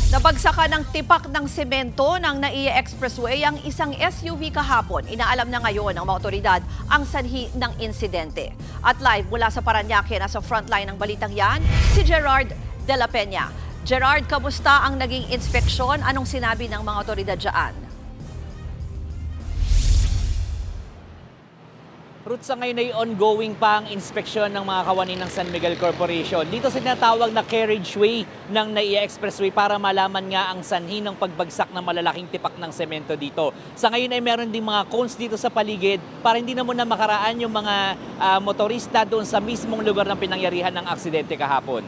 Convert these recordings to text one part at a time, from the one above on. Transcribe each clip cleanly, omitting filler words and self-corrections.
Nabagsakan ng tipak ng semento ng NAIA Expressway ang isang SUV kahapon. Inaalam na ngayon ng mga otoridad ang sanhi ng insidente. At live mula sa Parañaque, nasa frontline ng balitang yan, si Gerard de la Peña. Gerard, kamusta ang naging inspeksyon? Anong sinabi ng mga otoridad dyan? Ruth, sa ngayon ay ongoing pa ang inspeksyon ng mga kawani ng San Miguel Corporation dito sa tinatawag na carriageway ng NAIA Expressway para malaman nga ang sanhi ng pagbagsak ng malalaking tipak ng semento dito. Sa ngayon ay meron ding mga cones dito sa paligid para hindi na muna makaraan yung mga motorista doon sa mismong lugar ng pinangyarihan ng aksidente kahapon.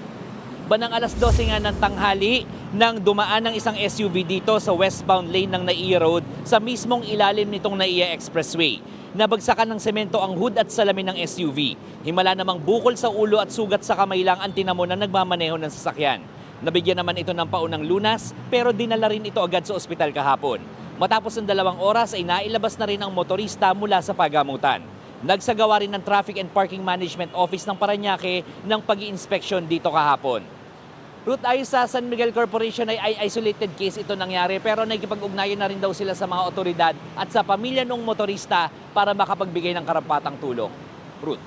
Banang alas 12 nga ng tanghali nang dumaan ng isang SUV dito sa westbound lane ng NAIA Road sa mismong ilalim nitong NAIA Expressway. Nabagsakan ng semento ang hood at salamin ng SUV. Himala namang bukol sa ulo at sugat sa kamay lang ang tinamo na nagmamaneho ng sasakyan. Nabigyan naman ito ng paunang lunas pero dinala rin ito agad sa ospital kahapon. Matapos ng 2 oras ay nailabas na rin ang motorista mula sa pagamutan. Nagsagawa rin ng Traffic and Parking Management Office ng Parañaque ng pag-iinspeksyon dito kahapon. Ruth, ayon sa San Miguel Corporation ay isolated case ito nangyari pero nakikipag-ugnayan na rin daw sila sa mga otoridad at sa pamilya ng motorista para makapagbigay ng karapatang tulong. Ruth.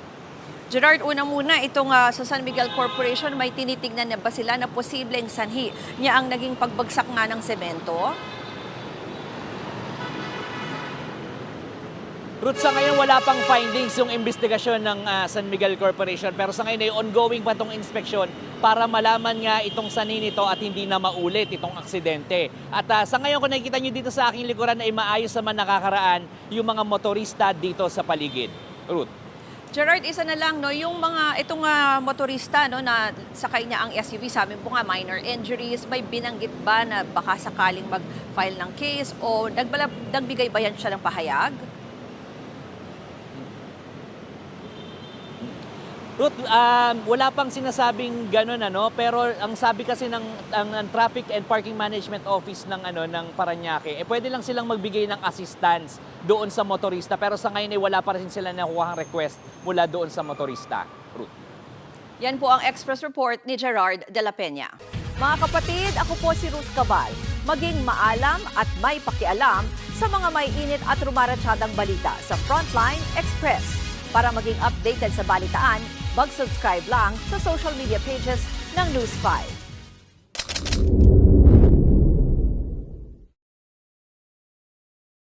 Gerard, una muna, itong sa San Miguel Corporation, may tinitignan na ba sila na posibleng sanhi niya ang naging pagbagsak nga ng semento? Ruth, sa ngayon wala pang findings yung investigasyon ng San Miguel Corporation pero sa ngayon ay ongoing pa itong inspeksyon para malaman nga itong sanhi nito at hindi na maulit itong aksidente. At sa ngayon kung nakikita nyo dito sa aking likuran ay maayos naman nakakaraan yung mga motorista dito sa paligid. Ruth. Gerard, isa na lang, no, yung mga itong motorista no, na sakay niya ang SUV, sabi po nga minor injuries, may binanggit ba na baka sakaling mag-file ng case o nagbigay ba yan siya ng pahayag? Ruth, wala pang sinasabing gano'n pero ang sabi kasi ng Traffic and Parking Management Office ng Parañaque, pwede lang silang magbigay ng assistance doon sa motorista pero sa ngayon wala pa rin sila nakuhang request mula doon sa motorista. Ruth. Yan po ang Express Report ni Gerard de la Peña. Mga kapatid, ako po si Ruth Cabal. Maging maalam at may pakialam sa mga may init at rumaratsadang balita sa Frontline Express. Para maging updated sa balitaan, mag-subscribe lang sa social media pages ng News 5.